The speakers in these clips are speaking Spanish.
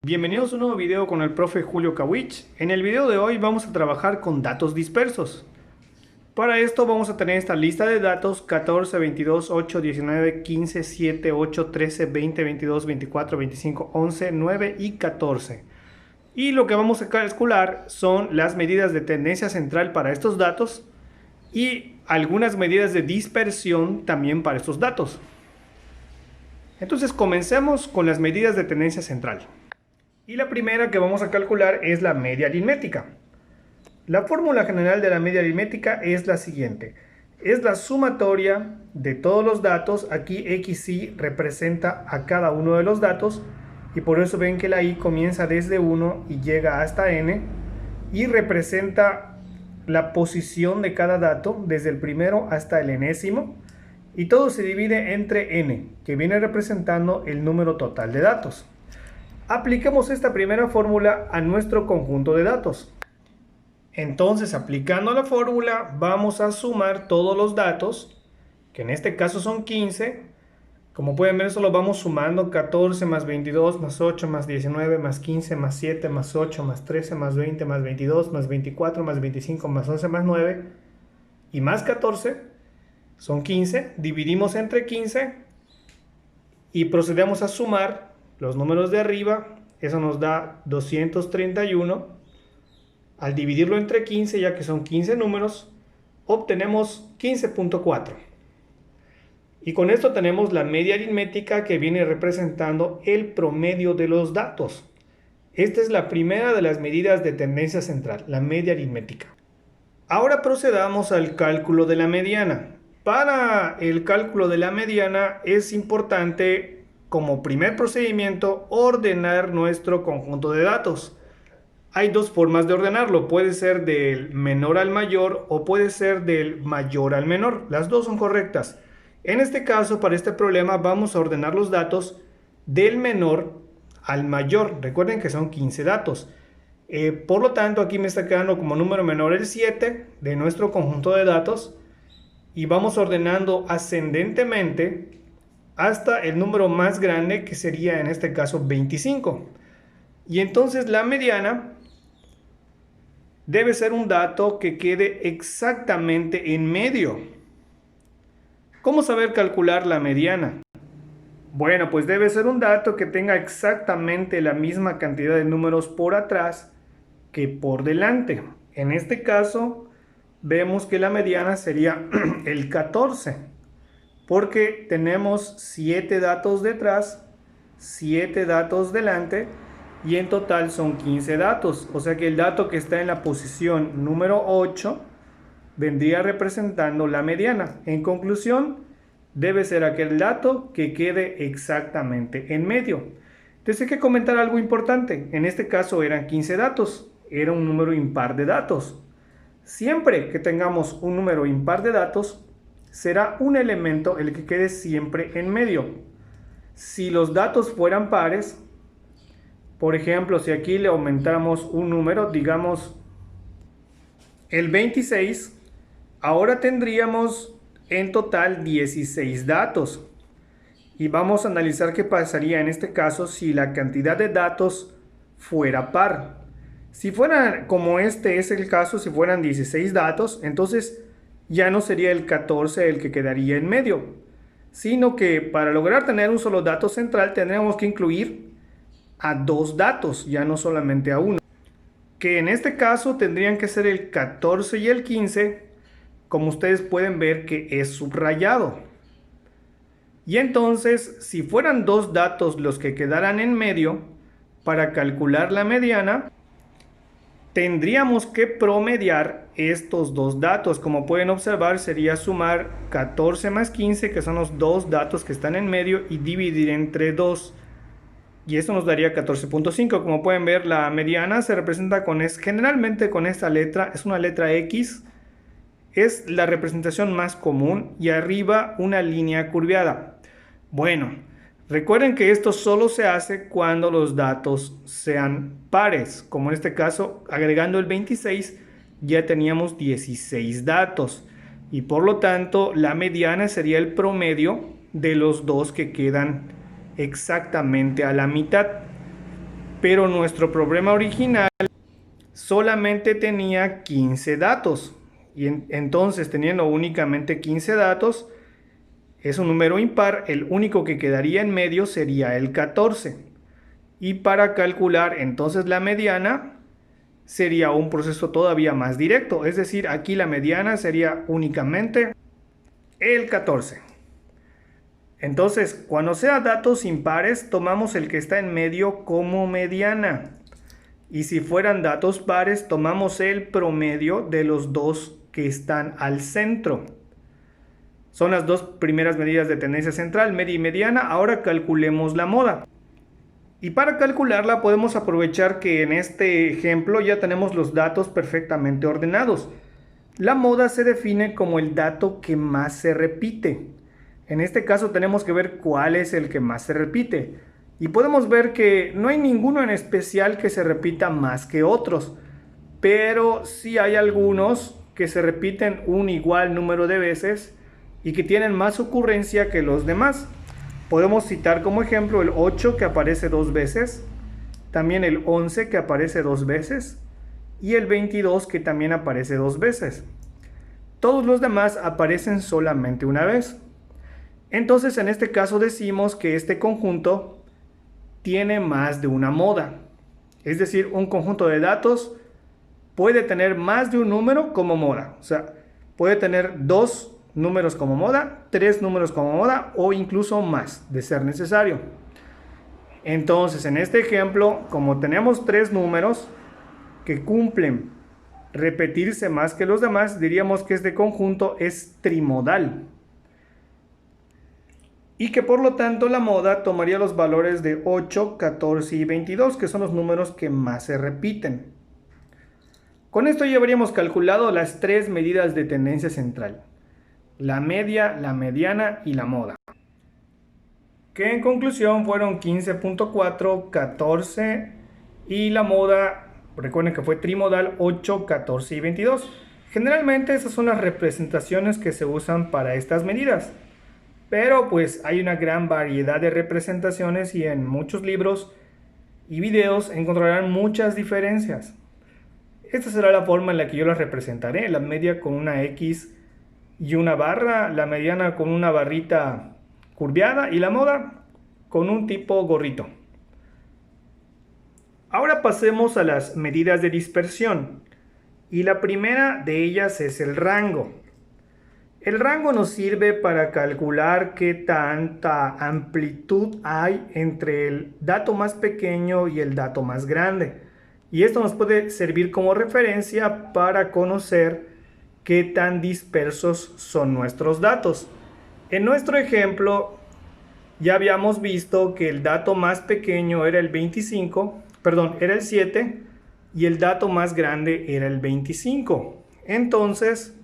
Bienvenidos a un nuevo video con el profe Julio Kawich. En el video de hoy vamos a trabajar con datos dispersos. Para esto vamos a tener esta lista de datos 14, 22, 8, 19, 15, 7, 8, 13, 20, 22, 24, 25, 11, 9 y 14. Y lo que vamos a calcular son las medidas de tendencia central para estos datos y algunas medidas de dispersión también para estos datos. Entonces comencemos con las medidas de tendencia central. Y la primera que vamos a calcular es la media aritmética. La fórmula general de la media aritmética es la siguiente. Es la sumatoria de todos los datos. Aquí XY representa a cada uno de los datos. Y por eso ven que la Y comienza desde 1 y llega hasta N. Y representa la posición de cada dato desde el primero hasta el enésimo. Y todo se divide entre N, que viene representando el número total de datos. Apliquemos esta primera fórmula a nuestro conjunto de datos. Entonces, aplicando la fórmula, vamos a sumar todos los datos, que en este caso son 15. Como pueden ver, eso lo vamos sumando: 14 más 22 más 8 más 19 más 15 más 7 más 8 más 13 más 20 más 22 más 24 más 25 más 11 más 9 y más 14 son 15. Dividimos entre 15 y procedemos a sumar los números de arriba. Eso nos da 231. Al dividirlo entre 15, ya que son 15 números, obtenemos 15.4. Y con esto tenemos la media aritmética, que viene representando el promedio de los datos. Esta es la primera de las medidas de tendencia central, la media aritmética. Ahora procedamos al cálculo de la mediana. Para el cálculo de la mediana es importante, como primer procedimiento, ordenar nuestro conjunto de datos. Hay dos formas de ordenarlo: puede ser del menor al mayor o puede ser del mayor al menor. Las dos son correctas. En este caso, para este problema, vamos a ordenar los datos del menor al mayor. Recuerden que son 15 datos. Por lo tanto, aquí me está quedando como número menor el 7 de nuestro conjunto de datos. Y vamos ordenando ascendentemente hasta el número más grande, que sería en este caso 25. Y entonces la mediana debe ser un dato que quede exactamente en medio. ¿Cómo saber calcular la mediana? Bueno, pues debe ser un dato que tenga exactamente la misma cantidad de números por atrás que por delante. En este caso, vemos que la mediana sería el 14, porque tenemos 7 datos detrás, 7 datos delante, y en total son 15 datos. O sea que el dato que está en la posición número 8 vendría representando la mediana. En conclusión, debe ser aquel dato que quede exactamente en medio. Entonces hay que comentar algo importante. En este caso eran 15 datos, era un número impar de datos. Siempre que tengamos un número impar de datos, será un elemento el que quede siempre en medio. Si los datos fueran pares, por ejemplo, si aquí le aumentamos un número, digamos el 26, ahora tendríamos en total 16 datos. Y vamos a analizar qué pasaría en este caso si la cantidad de datos fuera par. Si fuera, como este es el caso, si fueran 16 datos, entonces ya no sería el 14 el que quedaría en medio, sino que para lograr tener un solo dato central tendríamos que incluir a 2 datos, ya no solamente a uno, que en este caso tendrían que ser el 14 y el 15, como ustedes pueden ver que es subrayado. Y entonces, si fueran 2 datos los que quedaran en medio, para calcular la mediana, tendríamos que promediar estos 2 datos. Como pueden observar, sería sumar 14 más 15, que son los 2 datos que están en medio, y dividir entre 2. Y esto nos daría 14.5. Como pueden ver, la mediana se representa generalmente con esta letra. Es una letra X. Es la representación más común. Y arriba una línea curveada. Bueno, recuerden que esto solo se hace cuando los datos sean pares. Como en este caso, agregando el 26, ya teníamos 16 datos. Y por lo tanto, la mediana sería el promedio de los dos que quedan exactamente a la mitad. pero nuestro problema original solamente tenía 15 datos. Y entonces, teniendo únicamente 15 datos, es un número impar, el único que quedaría en medio sería el 14. Y para calcular entonces la mediana, sería un proceso todavía más directo. Es decir, aquí la mediana sería únicamente el 14. Entonces, cuando sea datos impares, tomamos el que está en medio como mediana. Y si fueran datos pares, tomamos el promedio de los dos que están al centro. Son las dos primeras medidas de tendencia central, media y mediana. Ahora calculemos la moda. Y para calcularla podemos aprovechar que en este ejemplo ya tenemos los datos perfectamente ordenados. La moda se define como el dato que más se repite. En este caso tenemos que ver cuál es el que más se repite. Y podemos ver que no hay ninguno en especial que se repita más que otros. Pero sí hay algunos que se repiten un igual número de veces y que tienen más ocurrencia que los demás. Podemos citar como ejemplo el 8 que aparece 2 veces, también el 11 que aparece 2 veces y el 22 que también aparece 2 veces. Todos los demás aparecen solamente una vez. Entonces en este caso decimos que este conjunto tiene más de una moda. Es decir, un conjunto de datos puede tener más de un número como moda. O sea, puede tener 2 números como moda, 3 números como moda o incluso más de ser necesario. Entonces en este ejemplo, como tenemos 3 números que cumplen repetirse más que los demás, diríamos que este conjunto es trimodal y que por lo tanto la moda tomaría los valores de 8, 14 y 22, que son los números que más se repiten. Con esto ya habríamos calculado las 3 medidas de tendencia central: la media, la mediana y la moda, que en conclusión fueron 15.4, 14 y la moda, recuerden que fue trimodal, 8, 14 y 22. Generalmente esas son las representaciones que se usan para estas medidas, pero pues hay una gran variedad de representaciones y en muchos libros y videos encontrarán muchas diferencias. Esta será la forma en la que yo las representaré: la media con una X y una barra, la mediana con una barrita curveada y la moda con un tipo gorrito. Ahora pasemos a las medidas de dispersión, y la primera de ellas es el rango. El rango nos sirve para calcular qué tanta amplitud hay entre el dato más pequeño y el dato más grande, y esto nos puede servir como referencia para conocer qué tan dispersos son nuestros datos. En nuestro ejemplo ya habíamos visto que el dato más pequeño era el 7, y el dato más grande era el 25. Entonces,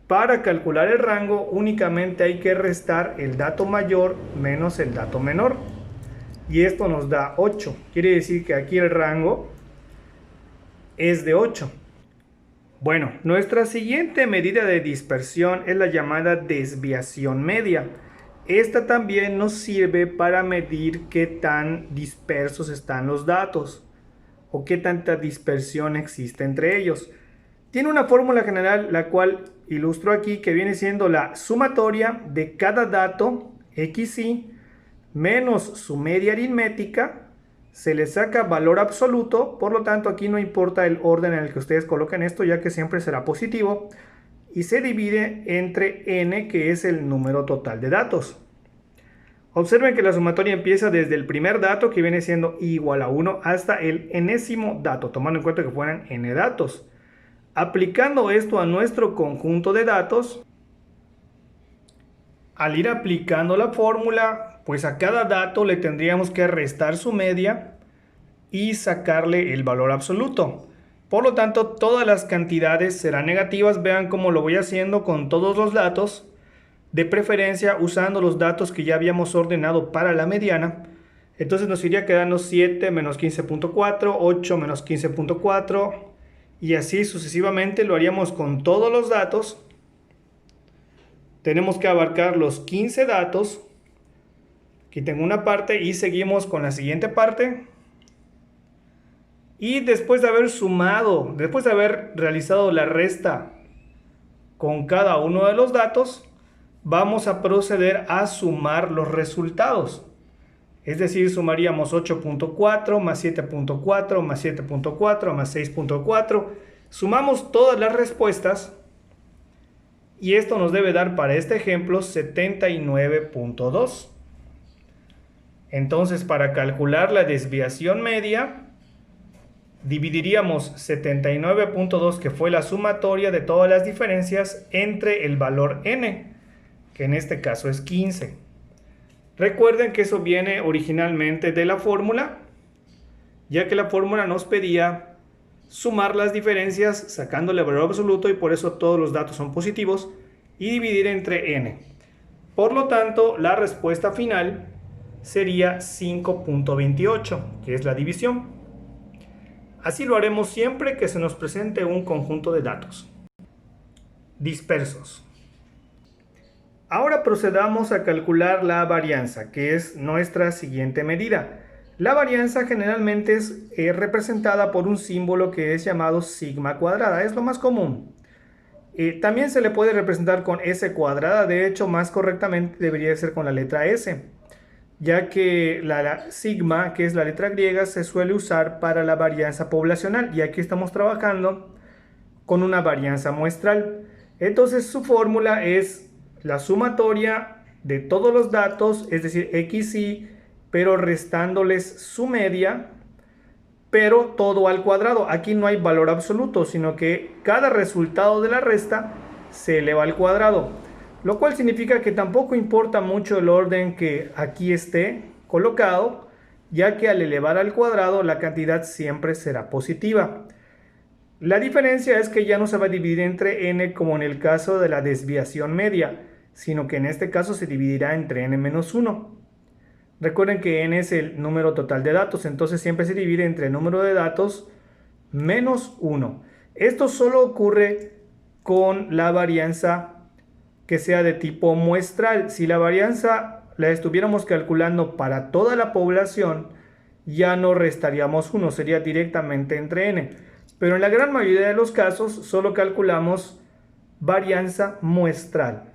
para calcular el rango únicamente hay que restar el dato mayor menos el dato menor, y esto nos da 8. Quiere decir que aquí el rango es de 8. Bueno, nuestra siguiente medida de dispersión es la llamada desviación media. Esta también nos sirve para medir qué tan dispersos están los datos o qué tanta dispersión existe entre ellos. Tiene una fórmula general, la cual ilustro aquí, que viene siendo la sumatoria de cada dato xi menos su media aritmética. Se le saca valor absoluto, por lo tanto aquí no importa el orden en el que ustedes coloquen esto, ya que siempre será positivo, y se divide entre n, que es el número total de datos. Observen que la sumatoria empieza desde el primer dato, que viene siendo igual a 1, hasta el enésimo dato, tomando en cuenta que fueran n datos. Aplicando esto a nuestro conjunto de datos, al ir aplicando la fórmula, pues a cada dato le tendríamos que restar su media y sacarle el valor absoluto. Por lo tanto, todas las cantidades serán negativas. Vean cómo lo voy haciendo con todos los datos, de preferencia usando los datos que ya habíamos ordenado para la mediana. Entonces nos iría quedando 7 menos 15.4, 8 menos 15.4 y así sucesivamente lo haríamos con todos los datos. Tenemos que abarcar los 15 datos. Aquí tengo una parte y seguimos con la siguiente parte. Y después de haber sumado, después de haber realizado la resta con cada uno de los datos, vamos a proceder a sumar los resultados. Es decir, sumaríamos 8.4 más 7.4 más 7.4 más 6.4. Sumamos todas las respuestas y esto nos debe dar para este ejemplo 79.2. Entonces, para calcular la desviación media, dividiríamos 79.2, que fue la sumatoria de todas las diferencias, entre el valor n, que en este caso es 15. Recuerden que eso viene originalmente de la fórmula, ya que la fórmula nos pedía sumar las diferencias sacándole el valor absoluto y por eso todos los datos son positivos y dividir entre n. Por lo tanto, la respuesta final sería 5.28, que es la división. Así lo haremos siempre que se nos presente un conjunto de datos dispersos. Ahora procedamos a calcular la varianza, que es nuestra siguiente medida. La varianza generalmente es representada por un símbolo que es llamado sigma cuadrada, es lo más común. También se le puede representar con S cuadrada, de hecho más correctamente debería ser con la letra S, ya que la sigma, que es la letra griega, se suele usar para la varianza poblacional y aquí estamos trabajando con una varianza muestral. Entonces su fórmula es la sumatoria de todos los datos, es decir, xy, pero restándoles su media, pero todo al cuadrado. Aquí no hay valor absoluto, sino que cada resultado de la resta se eleva al cuadrado, lo cual significa que tampoco importa mucho el orden que aquí esté colocado, ya que al elevar al cuadrado la cantidad siempre será positiva. La diferencia es que ya no se va a dividir entre n como en el caso de la desviación media, sino que en este caso se dividirá entre n-1. Recuerden que n es el número total de datos, entonces siempre se divide entre el número de datos menos 1. Esto solo ocurre con la varianza que sea de tipo muestral. Si la varianza la estuviéramos calculando para toda la población, ya no restaríamos 1, sería directamente entre n. Pero en la gran mayoría de los casos solo calculamos varianza muestral.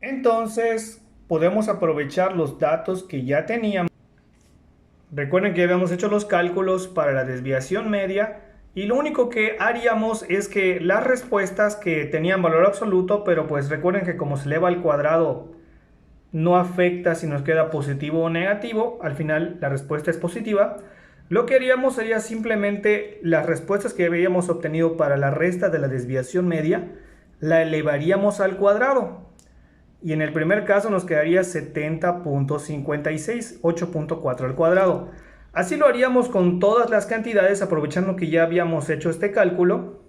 Entonces podemos aprovechar los datos que ya teníamos. Recuerden que habíamos hecho los cálculos para la desviación media y lo único que haríamos es que las respuestas que tenían valor absoluto, pero pues recuerden que como se eleva al cuadrado no afecta si nos queda positivo o negativo, al final la respuesta es positiva. Lo que haríamos sería simplemente las respuestas que habíamos obtenido para la resta de la desviación media, la elevaríamos al cuadrado. Y en el primer caso nos quedaría 70.56, 8.4 al cuadrado. Así lo haríamos con todas las cantidades, aprovechando que ya habíamos hecho este cálculo,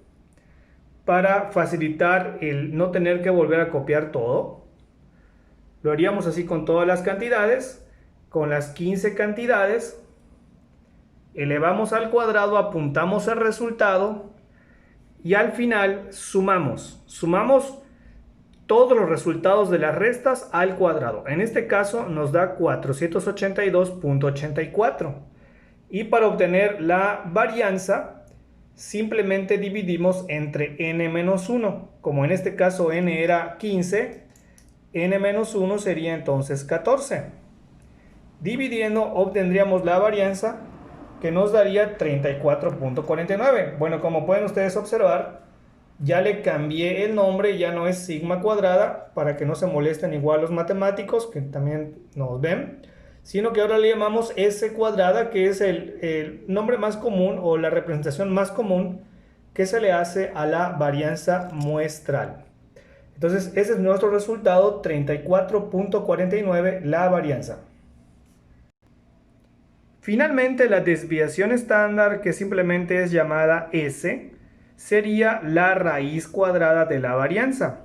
para facilitar el no tener que volver a copiar todo. Lo haríamos así con todas las cantidades, con las 15 cantidades. Elevamos al cuadrado, apuntamos el resultado y al final sumamos. Sumamos todos los resultados de las restas al cuadrado. En este caso nos da 482.84. Y para obtener la varianza, simplemente dividimos entre n-1. Como en este caso n era 15, n-1 sería entonces 14. Dividiendo obtendríamos la varianza que nos daría 34.49. Bueno, como pueden ustedes observar, ya le cambié el nombre, ya no es sigma cuadrada, para que no se molesten igual los matemáticos que también nos ven, sino que ahora le llamamos S cuadrada, que es el nombre más común o la representación más común que se le hace a la varianza muestral. Entonces ese es nuestro resultado, 34.49, la varianza. Finalmente, la desviación estándar, que simplemente es llamada S, sería la raíz cuadrada de la varianza.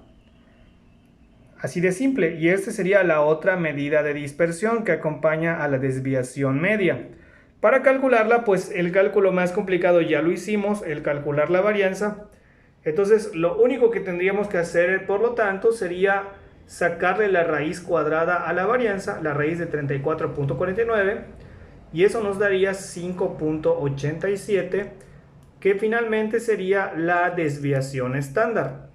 Así de simple, y esta sería la otra medida de dispersión que acompaña a la desviación media. Para calcularla, pues el cálculo más complicado ya lo hicimos, el calcular la varianza. Entonces, lo único que tendríamos que hacer, por lo tanto, sería sacarle la raíz cuadrada a la varianza, la raíz de 34.49, y eso nos daría 5.87, que finalmente sería la desviación estándar.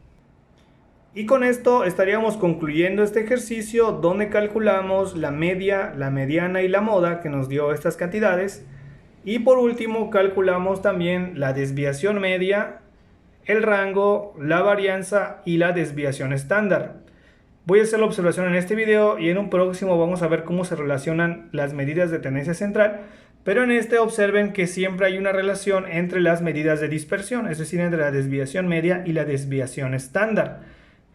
Y con esto estaríamos concluyendo este ejercicio donde calculamos la media, la mediana y la moda que nos dio estas cantidades. Y por último calculamos también la desviación media, el rango, la varianza y la desviación estándar. Voy a hacer la observación en este video y en un próximo vamos a ver cómo se relacionan las medidas de tendencia central, pero en este observen que siempre hay una relación entre las medidas de dispersión, es decir, entre la desviación media y la desviación estándar.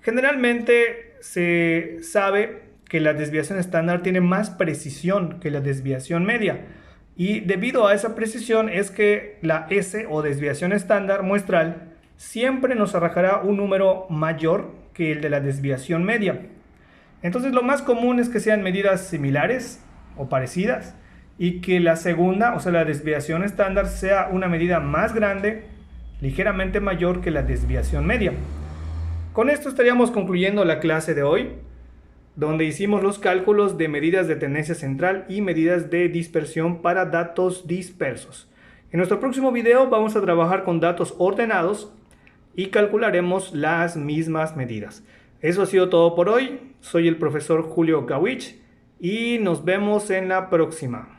Generalmente se sabe que la desviación estándar tiene más precisión que la desviación media, y debido a esa precisión es que la S o desviación estándar muestral siempre nos arrojará un número mayor que el de la desviación media. Entonces lo más común es que sean medidas similares o parecidas y que la segunda, o sea la desviación estándar, sea una medida más grande, ligeramente mayor que la desviación media. Con esto estaríamos concluyendo la clase de hoy, donde hicimos los cálculos de medidas de tendencia central y medidas de dispersión para datos dispersos. En nuestro próximo video vamos a trabajar con datos ordenados y calcularemos las mismas medidas. Eso ha sido todo por hoy. Soy el profesor Julio Kawich y nos vemos en la próxima.